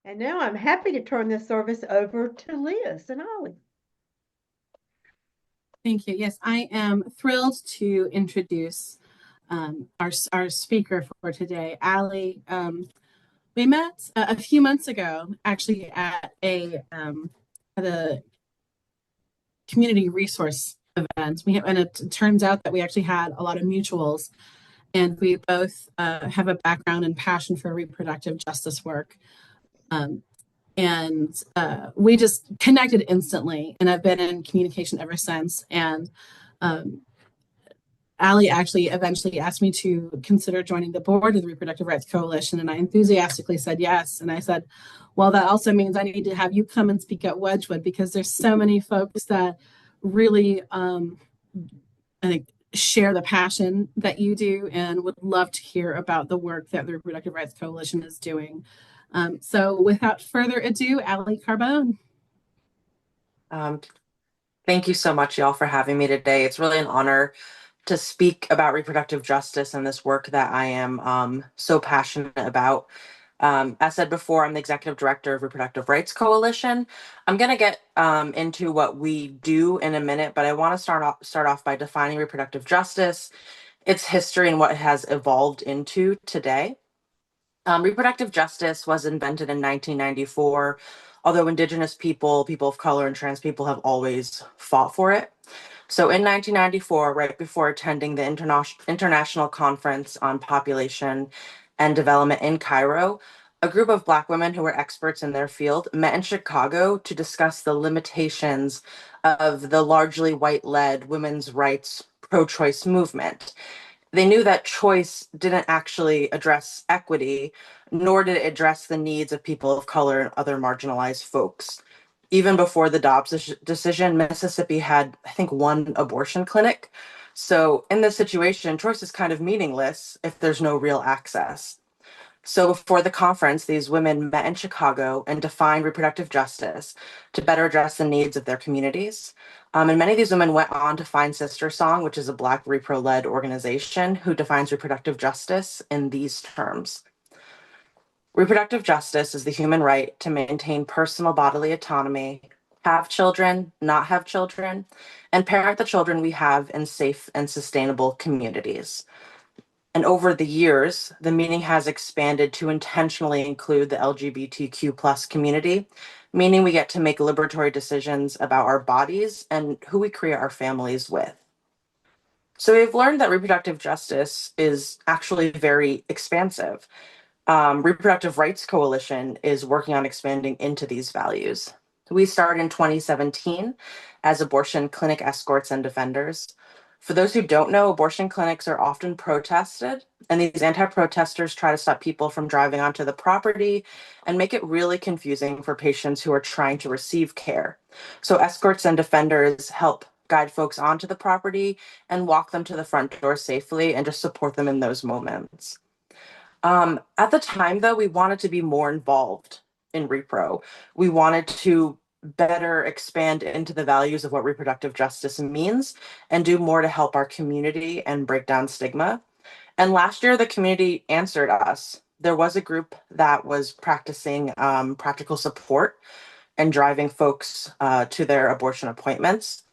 And now I'm happy to turn this service over to Liz and Ollie. Thank you. Yes, I am thrilled to introduce our speaker for today, Allie. We met a few months ago, actually at a community resource event. And it turns out that we actually had a lot of mutuals, and we both have a background and passion for reproductive justice work. And we just connected instantly, and I've been in communication ever since. And Allie actually eventually asked me to consider joining the board of the Reproductive Rights Coalition, and I enthusiastically said yes. And I said, well, that also means I need to have you come and speak at Wedgewood, because there's so many folks that really I think share the passion that you do and would love to hear about the work that the Reproductive Rights Coalition is doing. So without further ado, Allie Carbone. Thank you so much, y'all, for having me today. It's really an honor to speak about reproductive justice and this work that I am so passionate about. As said before, I'm the executive director of Reproductive Rights Coalition. I'm going to get into what we do in a minute, but I want to start off by defining reproductive justice, its history, and what it has evolved into today. Reproductive justice was invented in 1994, although Indigenous people, people of color, and trans people have always fought for it. So in 1994, right before attending the International Conference on Population and Development in Cairo, a group of Black women who were experts in their field met in Chicago to discuss the limitations of the largely white-led women's rights pro-choice movement. They knew that choice didn't actually address equity, nor did it address the needs of people of color and other marginalized folks. Even before the Dobbs decision, Mississippi had, I think, one abortion clinic. So in this situation, choice is kind of meaningless if there's no real access. So before the conference, these women met in Chicago and defined reproductive justice to better address the needs of their communities. And many of these women went on to find Sister Song, which is a Black repro-led organization who defines reproductive justice in these terms. Reproductive justice is the human right to maintain personal bodily autonomy, have children, not have children, and parent the children we have in safe and sustainable communities. And over the years, the meaning has expanded to intentionally include the LGBTQ plus community, meaning we get to make liberatory decisions about our bodies and who we create our families with. So we've learned that reproductive justice is actually very expansive. Reproductive Rights Coalition is working on expanding into these values. We started in 2017 as abortion clinic escorts and defenders. For those who don't know, abortion clinics are often protested, and these anti-protesters try to stop people from driving onto the property and make it really confusing for patients who are trying to receive care. So escorts and defenders help guide folks onto the property and walk them to the front door safely and just support them in those moments. At the time, though, we wanted to be more involved in repro. We wanted to better expand into the values of what reproductive justice means and do more to help our community and break down stigma. And last year, the community answered us. There was a group that was practicing practical support and driving folks to their abortion appointments.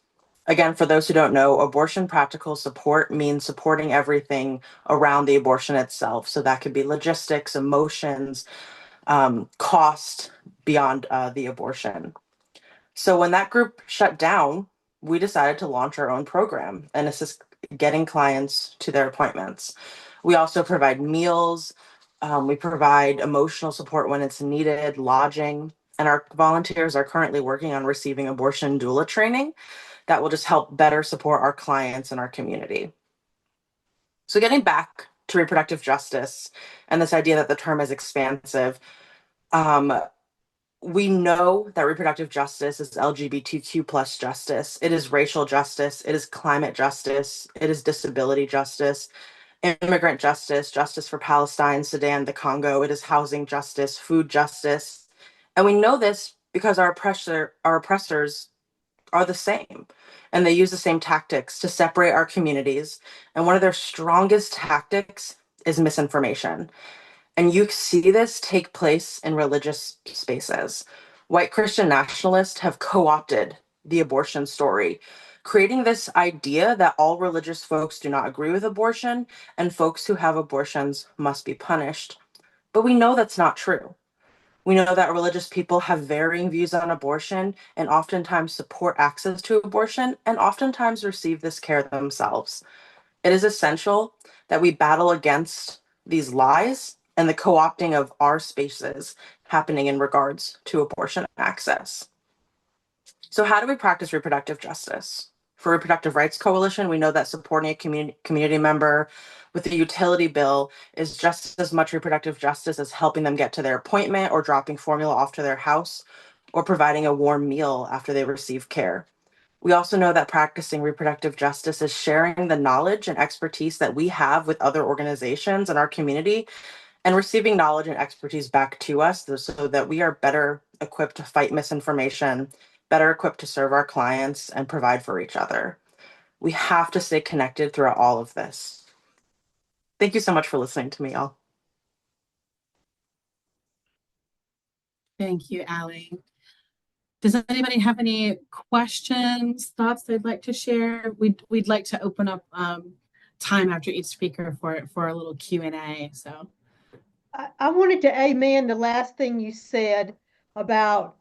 Again, for those who don't know, abortion practical support means supporting everything around the abortion itself. So that could be logistics, emotions, cost beyond the abortion. So when that group shut down, we decided to launch our own program and assist getting clients to their appointments. We also provide meals. We provide emotional support when it's needed, lodging, and our volunteers are currently working on receiving abortion doula training that will just help better support our clients and our community. So getting back to reproductive justice and this idea that the term is expansive, we know that reproductive justice is LGBTQ plus justice. It is racial justice. It is climate justice. It is disability justice, immigrant justice, justice for Palestine, Sudan, the Congo. It is housing justice, food justice. And we know this because our oppressors are the same, and they use the same tactics to separate our communities. And one of their strongest tactics is misinformation. And you see this take place in religious spaces. White Christian nationalists have co-opted the abortion story, creating this idea that all religious folks do not agree with abortion and folks who have abortions must be punished. But we know that's not true. We know that religious people have varying views on abortion and oftentimes support access to abortion and oftentimes receive this care themselves. It is essential that we battle against these lies and the co-opting of our spaces happening in regards to abortion access. So how do we practice reproductive justice? For Reproductive Rights Coalition, we know that supporting a community member with a utility bill is just as much reproductive justice as helping them get to their appointment or dropping formula off to their house or providing a warm meal after they receive care. We also know that practicing reproductive justice is sharing the knowledge and expertise that we have with other organizations in our community and receiving knowledge and expertise back to us so that we are better equipped to fight misinformation, better equipped to serve our clients and provide for each other. We have to stay connected throughout all of this. Thank you so much for listening to me, all. Thank you, Allie. Does anybody have any questions, thoughts they'd like to share? We'd like to open up time after each speaker for a little Q&A. So I wanted to amen the last thing you said about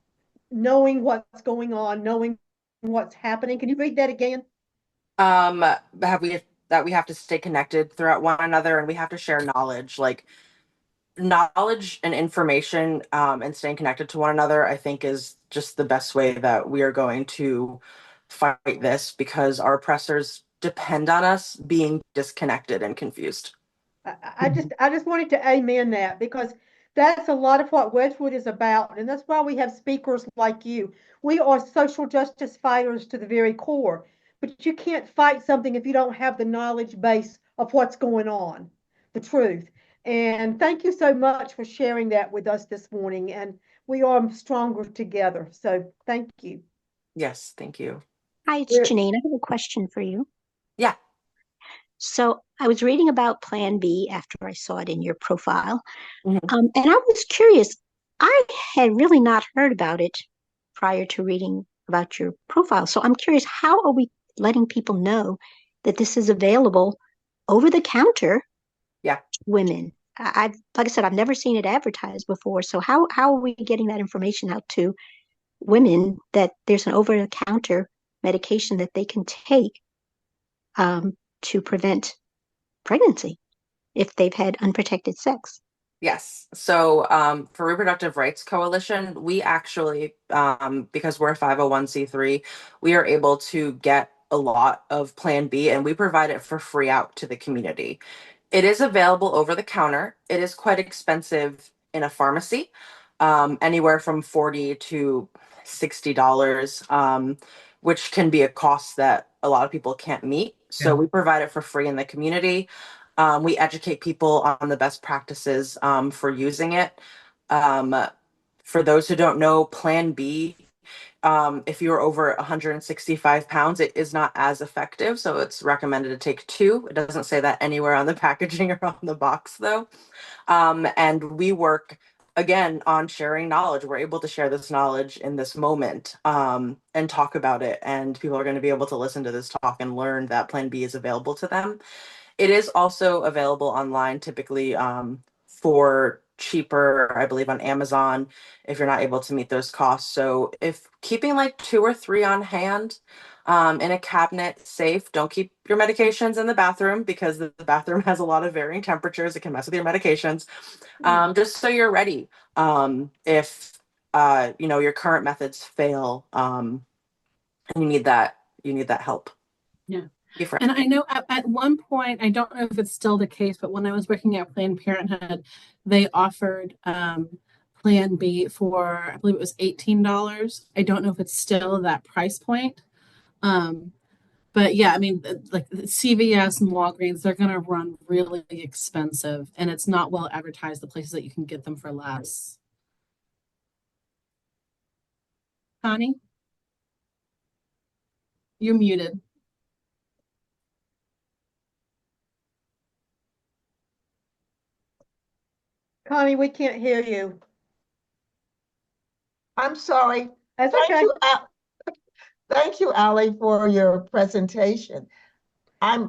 knowing what's going on, knowing what's happening. Can you read that again? Have we that we have to stay connected throughout one another and we have to share knowledge, like knowledge and information, and staying connected to one another, I think is just the best way that we are going to fight this because our oppressors depend on us being disconnected and confused. I just wanted to amen that because that's a lot of what Wedgewood is about. And that's why we have speakers like you. We are social justice fighters to the very core, but you can't fight something if you don't have the knowledge base of what's going on, the truth. And thank you so much for sharing that with us this morning. And we are stronger together. So thank you. Yes, thank you. Hi, it's Janine. I have a question for you. Yeah. So I was reading about Plan B after I saw it in your profile. Mhm. And I was curious. I had really not heard about it prior to reading about your profile. So I'm curious, how are we letting people know that this is available over the counter Yeah. to women? Like I said, I've never seen it advertised before. So how are we getting that information out to women that there's an over the counter medication that they can take to prevent pregnancy if they've had unprotected sex? Yes. So for Reproductive Rights Coalition, we actually, because we're a 501c3, we are able to get a lot of Plan B and we provide it for free out to the community. It is available over the counter. It is quite expensive in a pharmacy, anywhere from $40 to $60, which can be a cost that a lot of people can't meet. So we provide it for free in the community. We educate people on the best practices for using it. For those who don't know, Plan B, if you're over 165 pounds, it is not as effective. So it's recommended to take 2. It doesn't say that anywhere on the packaging or on the box, though. And we work, again, on sharing knowledge. We're able to share this knowledge in this moment and talk about it. And people are going to be able to listen to this talk and learn that Plan B is available to them. It is also available online, typically for cheaper, I believe, on Amazon if you're not able to meet those costs. So if keeping like 2 or 3 on hand in a cabinet safe, don't keep your medications in the bathroom because the bathroom has a lot of varying temperatures. It can mess with your medications. Just so you're ready if your current methods fail and you need that help. yeah. And I know at one point, I don't know if it's still the case, but when I was working at Planned Parenthood, they offered Plan B for, I believe it was $18. I don't know if it's still that price point. But yeah, I mean, like CVS and Walgreens, they're going to run really expensive, and it's not well advertised the places that you can get them for less. Connie, you're muted. Connie, we can't hear you. I'm sorry. That's Thank okay. you, thank you, Ali, for your presentation. I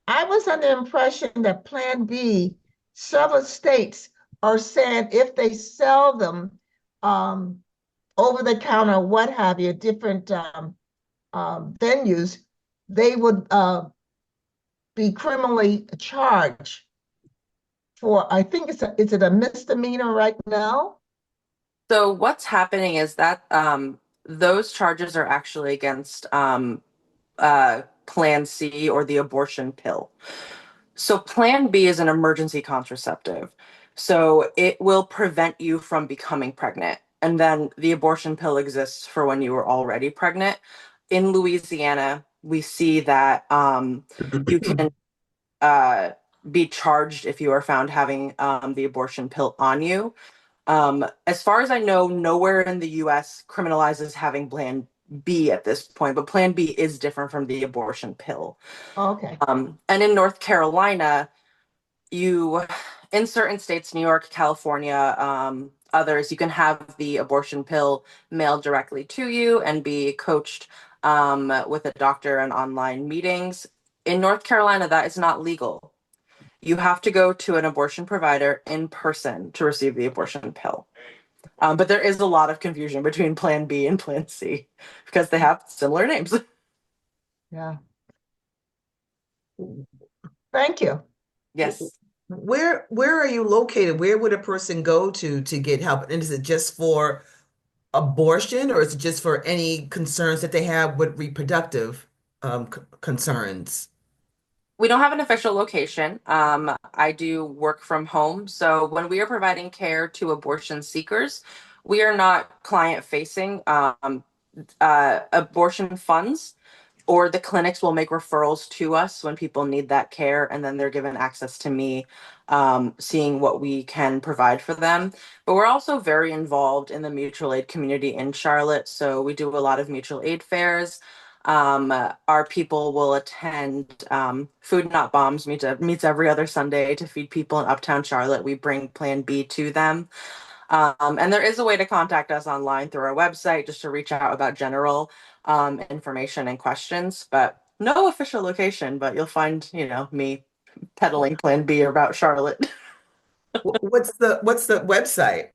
was under the impression that Plan B, several states are saying if they sell them over the counter, what have you, different venues, they would be criminally charged for, I think is it a misdemeanor right now? So what's happening is that those charges are actually against Plan C or the abortion pill. So Plan B is an emergency contraceptive. So it will prevent you from becoming pregnant. And then the abortion pill exists for when you were already pregnant. In Louisiana, we see that you can be charged if you are found having the abortion pill on you. As far as I know, nowhere in the US criminalizes having Plan B at this point, but Plan B is different from the abortion pill. Okay. And in North Carolina, you, in certain states, New York, California, others, you can have the abortion pill mailed directly to you and be coached with a doctor and online meetings. In North Carolina, that is not legal. You have to go to an abortion provider in person to receive the abortion pill. But there is a lot of confusion between Plan B and Plan C because they have similar names. Yeah. Thank you. Yes. Where are you located? Where would a person go to get help? And is it just for abortion, or is it just for any concerns that they have with reproductive concerns? We don't have an official location. I do work from home. So when we are providing care to abortion seekers, we are not client facing. Abortion funds or the clinics will make referrals to us when people need that care, and then they're given access to me, seeing what we can provide for them. But we're also very involved in the mutual aid community in Charlotte, so we do a lot of mutual aid fairs. Our people will attend Food Not Bombs meets every other Sunday to feed people in Uptown Charlotte. We bring Plan B to them. And there is a way to contact us online through our website just to reach out about general information and questions, but no official location, but you'll find, me peddling Plan B about Charlotte. What's the website?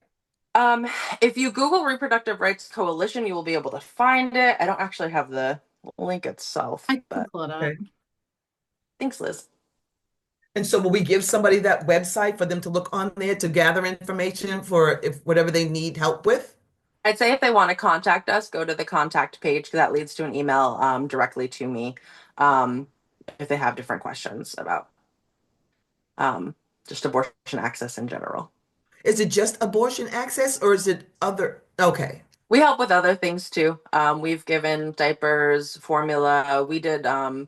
Um, if you Google Reproductive Rights Coalition, you will be able to find it. I don't actually have the link itself, I can but pull it up. Okay. thanks, Liz. And so will we give somebody that website for them to look on there to gather information for if whatever they need help with? I'd say if they want to contact us, go to the contact page. That leads to an email directly to me if they have different questions about just abortion access in general. Is it just abortion access, or is it other? Okay. We help with other things too. We've given diapers, formula. We did a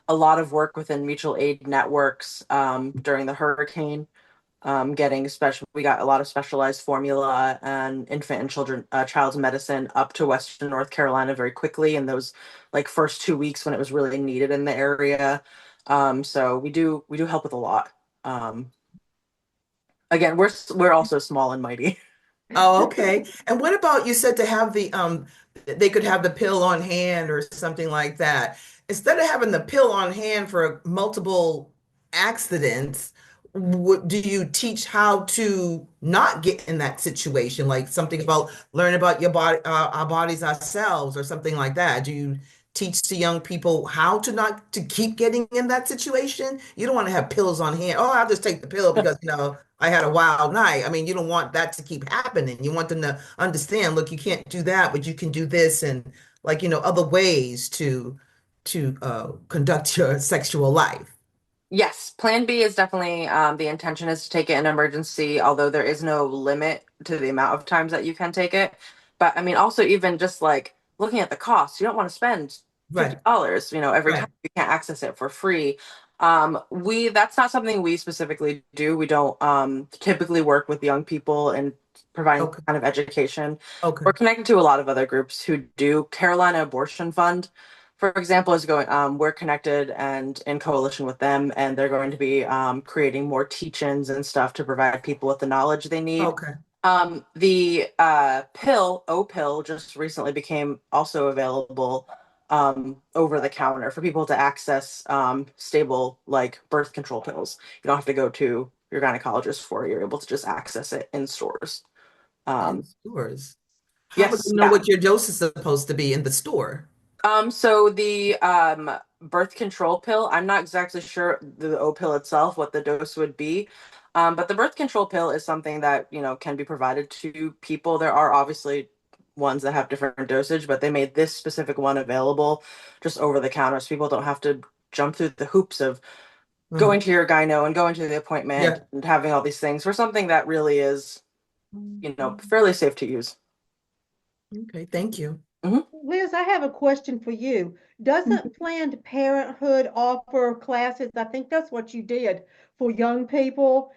lot of work within mutual aid networks during the hurricane. We got a lot of specialized formula and infant and child's medicine up to Western North Carolina very quickly in those like first 2 weeks when it was really needed in the area. So we do help with a lot. Again, we're also small and mighty. Oh, okay. And what about you said to have they could have the pill on hand or something like that. Instead of having the pill on hand for multiple accidents, do you teach how to not get in that situation? Like something about learn about your body, our bodies ourselves, or something like that. Do you teach the young people how to not to keep getting in that situation? You don't want to have pills on hand. Oh, I'll just take the pill because I had a wild night. I mean, you don't want that to keep happening. You want them to understand, look, you can't do that, but you can do this, and like, other ways to conduct your sexual life. Yes, Plan B is definitely the intention is to take it in emergency, although there is no limit to the amount of times that you can take it. But I mean, also even just like looking at the cost, you don't want to spend Right, $50, every right. time you can't access it for free. That's not something we specifically do. We don't typically work with young people and providing Okay, kind of education. okay. We're connected to a lot of other groups who do. Carolina Abortion Fund for example, is going, we're connected and in coalition with them, and they're going to be creating more teach-ins and stuff to provide people with the knowledge they need. Okay. The pill just recently became also available over the counter for people to access stable like birth control pills. You don't have to go to your gynecologist for it. You're able to just access it in stores. In stores. How would Yes, you know yeah. what your dose is supposed to be in the store? So the birth control pill, I'm not exactly sure the O pill itself, what the dose would be. But the birth control pill is something that, can be provided to people. There are obviously ones that have different dosage, but they made this specific one available just over the counter, so people don't have to jump through the hoops of going to your gyno and going to the appointment Yeah. and having all these things for something that really is, fairly safe to use. Okay, thank you. Liz, I have a question for you. Doesn't Planned Parenthood offer classes? I think that's what you did for young people.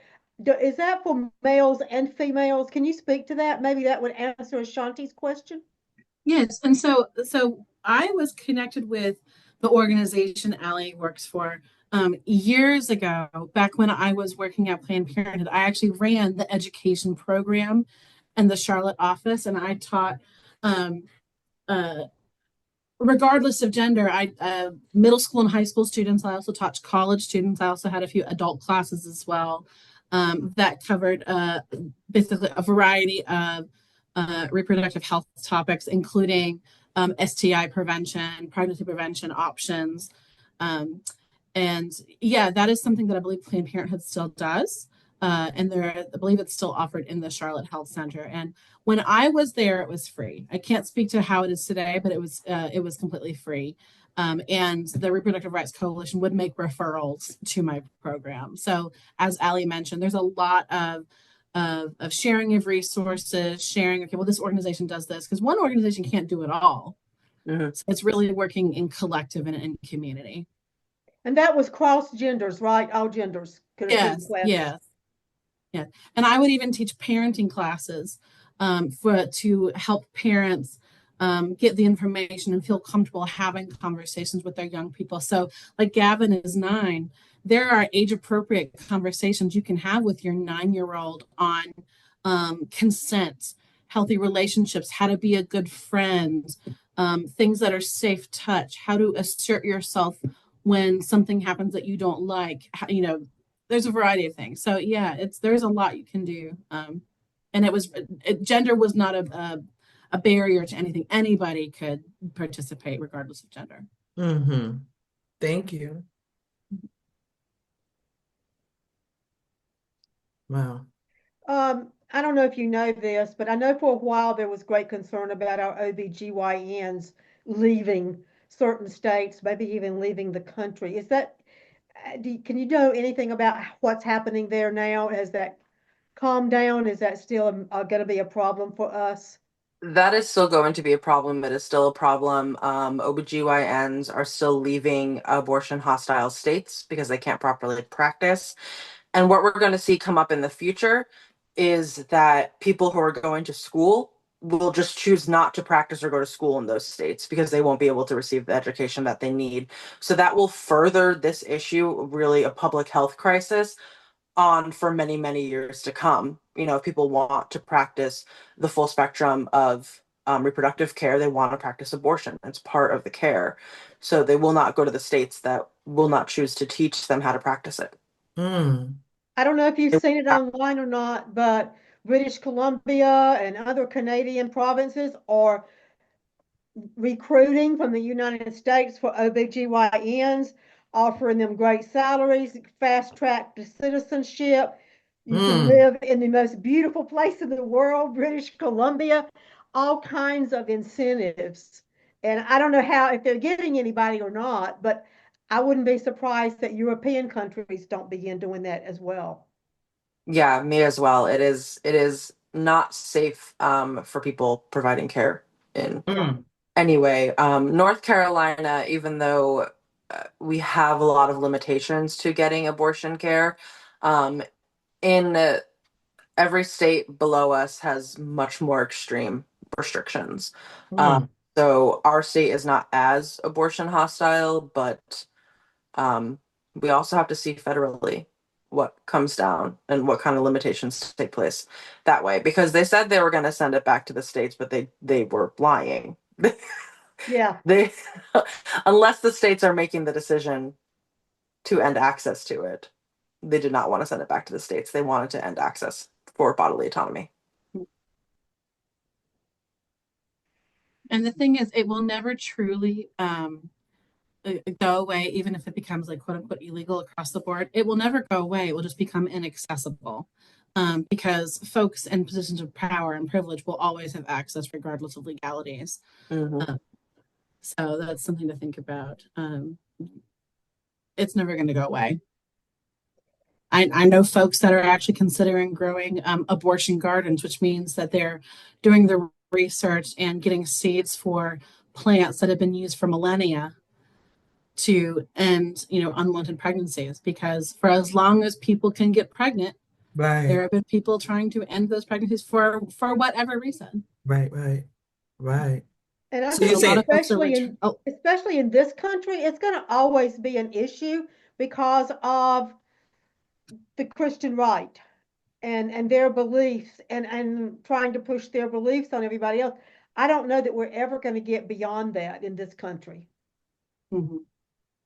Is that for males and females? Can you speak to that? Maybe that would answer Ashanti's question. Yes, and so I was connected with the organization Allie works for years ago, back when I was working at Planned Parenthood. I actually ran the education program in the Charlotte office, and I taught um, uh, regardless of gender. I middle school and high school students. I also taught college students. I also had a few adult classes as well that covered basically a variety of reproductive health topics, including STI prevention, pregnancy prevention options. Um, and yeah, that is something that I believe Planned Parenthood still does. And I believe it's still offered in the Charlotte Health Center. And when I was there, it was free. I can't speak to how it is today, but it was completely free. And the Reproductive Rights Coalition would make referrals to my program. So as Ali mentioned, there's a lot of sharing of resources, sharing, okay, well, this organization does this, because one organization can't do it all. Mm-hmm. So it's really working in collective and in community. And that was cross genders, right? All genders could attend Yes, classes. yes. Yeah, and I would even teach parenting classes to help parents get the information and feel comfortable having conversations with their young people. So, like Gavin is 9, there are age-appropriate conversations you can have with your 9-year-old on consent, healthy relationships, how to be a good friend, things that are safe touch, how to assert yourself when something happens that you don't like. There's a variety of things. So yeah, there's a lot you can do. And gender was not a barrier to anything. Anybody could participate regardless of gender. Mm-hmm. Thank you. Wow. I don't know if you know this, but I know for a while there was great concern about our OBGYNs leaving certain states, maybe even leaving the country. Is that, can you know anything about what's happening there now? Has that calmed down? Is that still going to be a problem for us? That is still going to be a problem. It is still a problem. OBGYNs are still leaving abortion hostile states because they can't properly practice. And what we're going to see come up in the future is that people who are going to school will just choose not to practice or go to school in those states because they won't be able to receive the education that they need. So that will further this issue, really a public health crisis, on for many, many years to come. If people want to practice the full spectrum of reproductive care, they want to practice abortion. It's part of the care. So they will not go to the states that will not choose to teach them how to practice it. Mm. I don't know if you've seen it online or not, but British Columbia and other Canadian provinces are recruiting from the United States for OBGYNs, offering them great salaries, fast track to citizenship. You can live in the most beautiful place in the world, British Columbia, all kinds of incentives. And I don't know if they're getting anybody or not, but I wouldn't be surprised that European countries don't begin doing that as well. Yeah, me as well. It is not safe for people providing care in Mm. any way. North Carolina, even though we have a lot of limitations to getting abortion care, um, in every state below us has much more extreme restrictions. Mm. So our state is not as abortion hostile, but we also have to see federally what comes down and what kind of limitations take place that way, because they said they were going to send it back to the states, but they were lying. Yeah. They unless the states are making the decision to end access to it, they did not want to send it back to the states. They wanted to end access for bodily autonomy. And the thing is, it will never truly go away, even if it becomes like quote unquote illegal across the board. It will never go away. It will just become inaccessible, because folks in positions of power and privilege will always have access regardless of legalities. Mm-hmm. So that's something to think about. It's never going to go away. I know folks that are actually considering growing abortion gardens, which means that they're doing the research and getting seeds for plants that have been used for millennia to end, unwanted pregnancies. Because for as long as people can get pregnant, Right, there have been people trying to end those pregnancies for whatever reason. right, right, right. And I So you're think A lot saying, of folks are especially in this country, it's going to always be an issue because of the Christian right and their beliefs and trying to push their beliefs on everybody else. I don't know that we're ever going to get beyond that in this country. Mhm.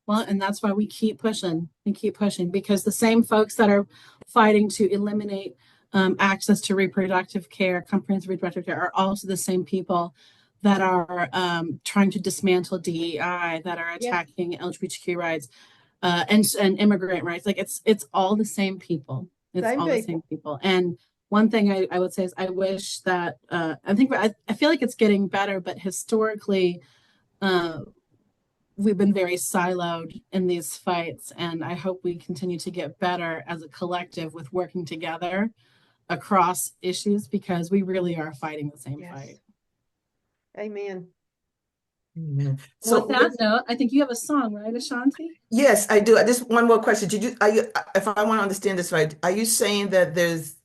Well, and that's why we keep pushing because the same folks that are fighting to eliminate access to reproductive care, comprehensive reproductive care, are also the same people that are trying to dismantle DEI, that are Yes. attacking LGBTQ rights, and immigrant rights. Like it's all the same people. It's Same all the people. same people. And one thing I would say is I wish that I feel like it's getting better, but historically, we've been very siloed in these fights, and I hope we continue to get better as a collective with working together across issues, because we really are fighting the same Yes. fight. Amen. Amen. So So with that note, I think you have a song, right, Ashanti? yes, I do. Just one more question. If I want to understand this right, are you saying that there's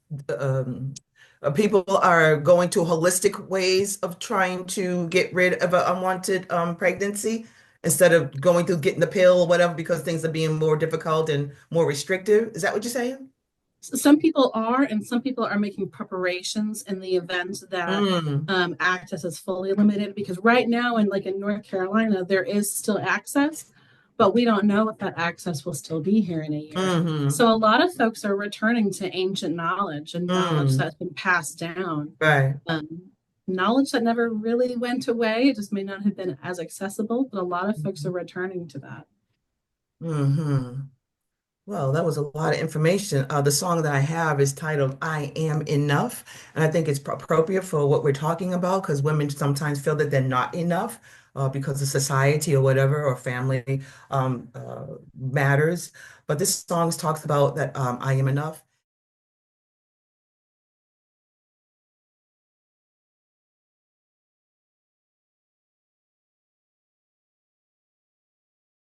people are going to holistic ways of trying to get rid of an unwanted pregnancy instead of going through getting the pill or whatever because things are being more difficult and more restrictive? Is that what you're saying? Some people are, and some people are making preparations in the event that access is fully limited. Because right now, in North Carolina, there is still access, but we don't know if that access will still be here in a year. Mm-hmm. So a lot of folks are returning to ancient knowledge and knowledge that's been passed down. Right. Knowledge that never really went away. It just may not have been as accessible, but a lot of folks are returning to that. Mm-hmm. Well, that was a lot of information. The song that I have is titled I Am Enough. And I think it's appropriate for what we're talking about because women sometimes feel that they're not enough because of society or whatever, or family matters. But this song talks about that I am enough.